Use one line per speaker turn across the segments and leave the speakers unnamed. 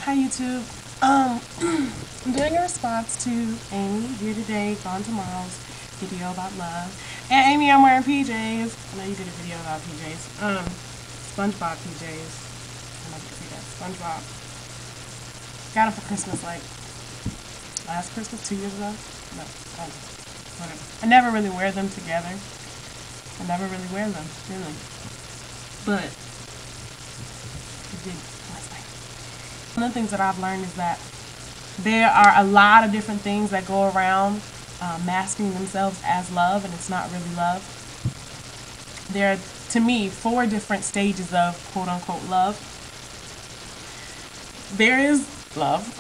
Hi YouTube. I'm doing a response to Amy Here Today, Gone Tomorrow's video about love. And Amy, I'm wearing PJs. I know you did a video about PJs. SpongeBob PJs. I don't know if you can see that. SpongeBob. Got them for Christmas like last Christmas, 2 years ago. No, whatever. I never really wear them together. I never really wear them, really. But I did last night. One of the things that I've learned is that there are a lot of different things that go around masking themselves as love, and it's not really love. There are, to me, 4 different stages of quote-unquote love. There is love,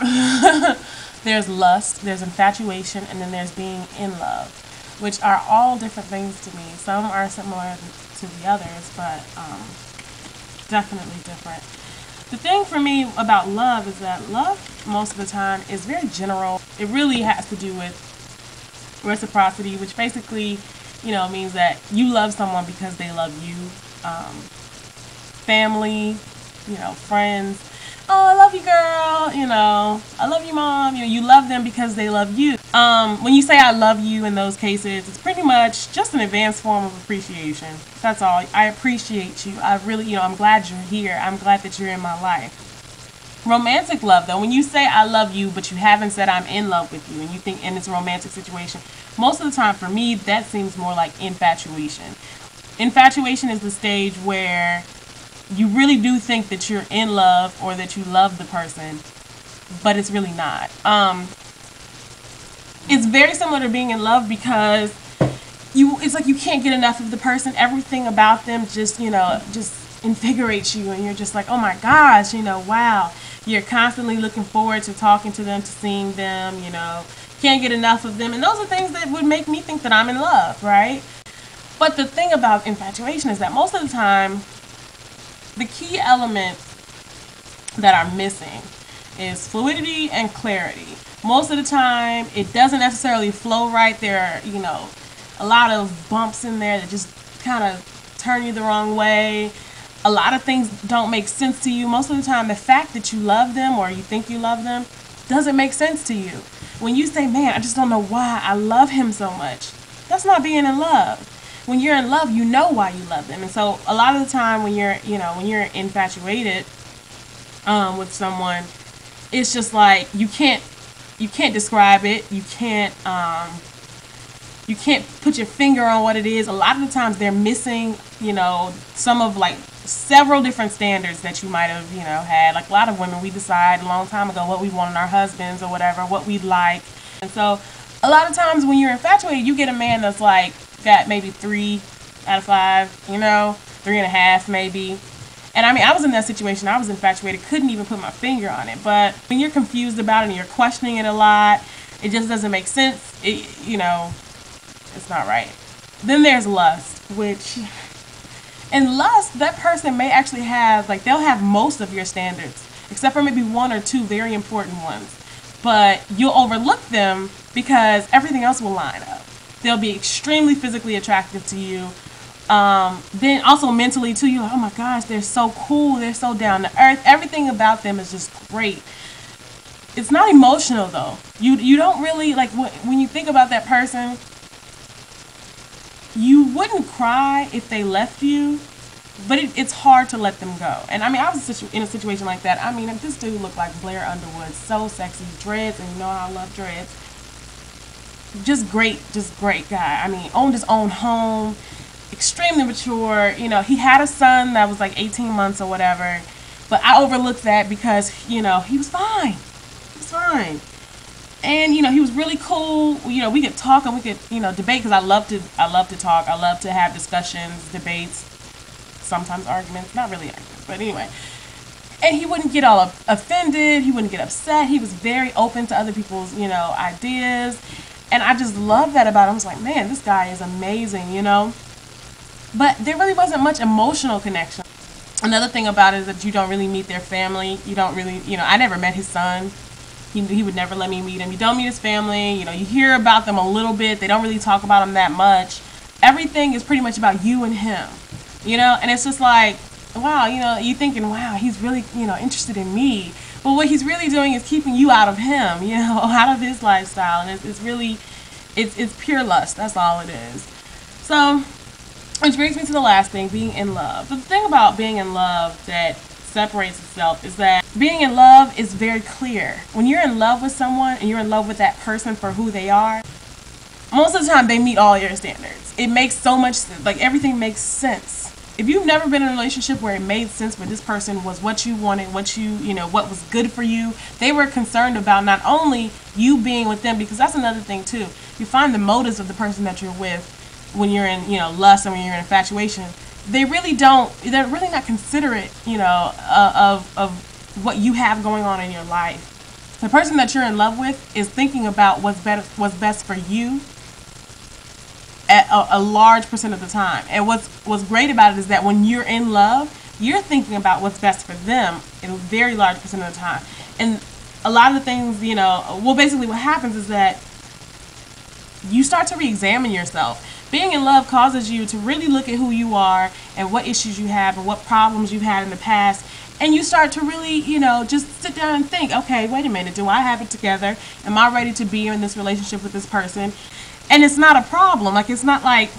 there's lust, there's infatuation, and then there's being in love, which are all different things to me. Some are similar to the others, but definitely different. The thing for me about love is that love, most of the time, is very general. It really has to do with reciprocity, which basically, means that you love someone because they love you. Family, friends. Oh, I love you, girl. I love you, mom. You love them because they love you. When you say I love you in those cases, it's pretty much just an advanced form of appreciation. That's all. I appreciate you. I really, I'm glad you're here. I'm glad that you're in my life. Romantic love, though, when you say I love you, but you haven't said I'm in love with you, and you think in this romantic situation, most of the time for me, that seems more like infatuation. Infatuation is the stage where you really do think that you're in love or that you love the person, but it's really not. It's very similar to being in love because it's like you can't get enough of the person. Everything about them just invigorates you, and you're just like, oh my gosh, wow. You're constantly looking forward to talking to them, to seeing them, can't get enough of them. And those are things that would make me think that I'm in love, right? But the thing about infatuation is that most of the time, the key elements that are missing is fluidity and clarity. Most of the time, it doesn't necessarily flow right. There are, a lot of bumps in there that just kind of turn you the wrong way. A lot of things don't make sense to you. Most of the time, the fact that you love them or you think you love them doesn't make sense to you. When you say, man, I just don't know why I love him so much, that's not being in love. When you're in love, you know why you love them. And so a lot of the time when you're infatuated with someone, it's just like you can't describe it. You can't put your finger on what it is. A lot of the times they're missing, some of like several different standards that you might have, had. Like a lot of women, we decide a long time ago what we want in our husbands or whatever, what we like. And so a lot of times when you're infatuated, you get a man that's like got maybe 3 out of 5, 3.5 maybe. And I mean, I was in that situation. I was infatuated, couldn't even put my finger on it. But when you're confused about it and you're questioning it a lot, it just doesn't make sense. It's not right. Then there's lust, which, in lust, that person may actually have, they'll have most of your standards, except for maybe 1 or 2 very important ones. But you'll overlook them because everything else will line up. They'll be extremely physically attractive to you. Then also mentally too, you're like, oh my gosh, they're so cool, they're so down to earth. Everything about them is just great. It's not emotional though. You don't really, when you think about that person, you wouldn't cry if they left you, but it's hard to let them go. And I mean, I was in a situation like that. I mean, this dude looked like Blair Underwood, so sexy, dreads, and you know how I love dreads. Just great guy. I mean, owned his own home, extremely mature. He had a son that was like 18 months or whatever, but I overlooked that because, he was fine. He was fine. And, he was really cool. We could talk and we could, debate, because I love to talk. I love to have discussions, debates, sometimes arguments, not really arguments, but anyway. And he wouldn't get all offended. He wouldn't get upset. He was very open to other people's, ideas. And I just love that about him. I was like, man, this guy is amazing, But there really wasn't much emotional connection. Another thing about it is that you don't really meet their family. You don't really, I never met his son. He would never let me meet him. You don't meet his family. You hear about them a little bit. They don't really talk about him that much. Everything is pretty much about you and him, And it's just like, wow, you thinking, wow, he's really, interested in me. But what he's really doing is keeping you out of him, you know, out of his lifestyle. And it's really, it's pure lust. That's all it is. So, which brings me to the last thing, being in love. The thing about being in love that separates itself is that being in love is very clear. When you're in love with someone and you're in love with that person for who they are, most of the time they meet all your standards. It makes so much sense. Like, everything makes sense. If you've never been in a relationship where it made sense, where this person was what you wanted, what was good for you, they were concerned about not only you being with them, because that's another thing too. You find the motives of the person that you're with when you're in, lust, and when you're in infatuation. They're really not considerate, of what you have going on in your life. The person that you're in love with is thinking about what's best for you at a large percent of the time. And what's great about it is that when you're in love, you're thinking about what's best for them in a very large percent of the time. And a lot of the things, basically what happens is that you start to re-examine yourself. Being in love causes you to really look at who you are and what issues you have and what problems you've had in the past. And you start to really, just sit down and think, okay, wait a minute, do I have it together? Am I ready to be in this relationship with this person? And it's not a problem. Like, it's not like,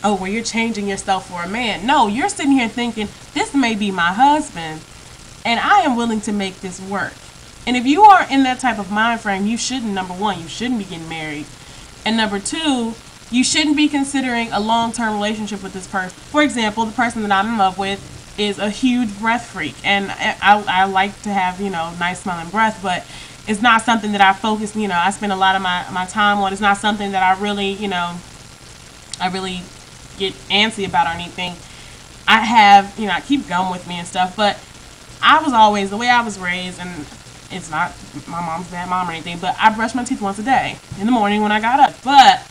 oh, well, you're changing yourself for a man. No, you're sitting here thinking, this may be my husband, and I am willing to make this work. And if you are in that type of mind frame, you shouldn't, number one, you shouldn't be getting married. And number two, you shouldn't be considering a long-term relationship with this person. For example, the person that I'm in love with is a huge breath freak. And I like to have, nice smelling breath, but it's not something that I focus, I spend a lot of my time on. It's not something that I really, I really get antsy about or anything. I have, I keep gum with me and stuff, but I was always, the way I was raised, and it's not my mom's bad mom or anything, but I brush my teeth once a day in the morning when I got up. But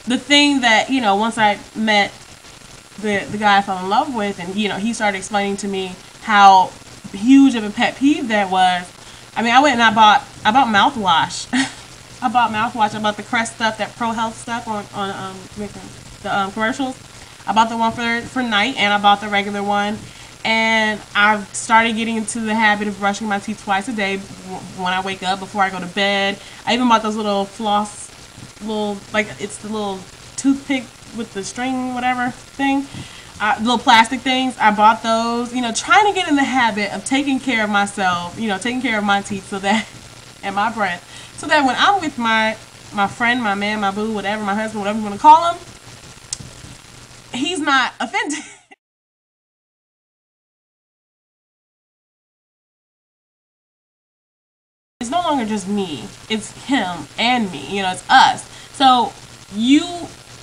the thing that, once I met the guy I fell in love with, and, he started explaining to me how huge of a pet peeve that was. I mean, I went and I bought mouthwash. I bought mouthwash. I bought the Crest stuff, that Pro Health stuff on the commercials. I bought the one for night, and I bought the regular one. And I've started getting into the habit of brushing my teeth twice a day when I wake up, before I go to bed. I even bought those little floss, it's the little toothpick with the string, whatever thing. Little plastic things. I bought those, trying to get in the habit of taking care of myself, taking care of my teeth, so that, and my breath, so that when I'm with my friend, my man, my boo, whatever, my husband, whatever you want to call him, he's not offended. It's no longer just me, it's him and me, it's us. So you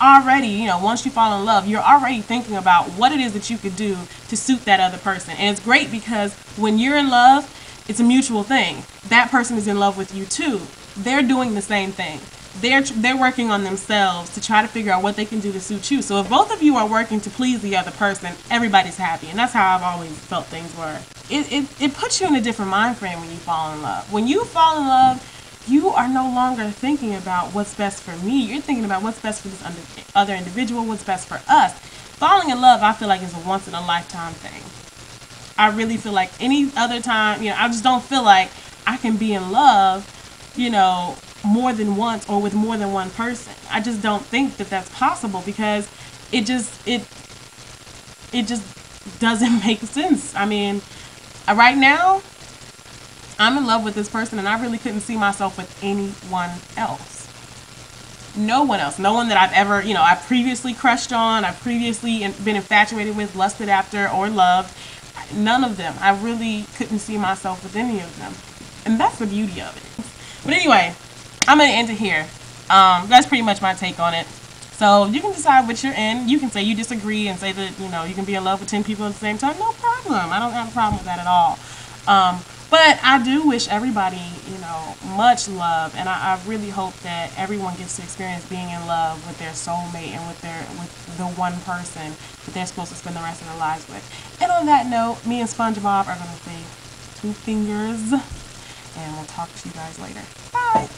already, once you fall in love, you're already thinking about what it is that you could do to suit that other person. And it's great because when you're in love, it's a mutual thing. That person is in love with you too. They're doing the same thing. They're working on themselves to try to figure out what they can do to suit you. So if both of you are working to please the other person, everybody's happy. And that's how I've always felt things were. It puts you in a different mind frame when you fall in love. When you fall in love, you are no longer thinking about what's best for me. You're thinking about what's best for this other individual, what's best for us. Falling in love, I feel like, is a once-in-a-lifetime thing. I really feel like any other time, I just don't feel like I can be in love, more than once or with more than one person. I just don't think that that's possible, because it just doesn't make sense. I mean, right now, I'm in love with this person, and I really couldn't see myself with anyone else. No one else. No one that I've ever, I've previously crushed on, I've previously been infatuated with, lusted after, or loved. None of them. I really couldn't see myself with any of them. And that's the beauty of it. But anyway, I'm going to end it here. That's pretty much my take on it. So you can decide what you're in. You can say you disagree and say that, you can be in love with 10 people at the same time. No problem. I don't have a problem with that at all. But I do wish everybody, much love. And I really hope that everyone gets to experience being in love with their soulmate and with the one person that they're supposed to spend the rest of their lives with. And on that note, me and SpongeBob are going to say 2 fingers. And we'll talk to you guys later. Bye.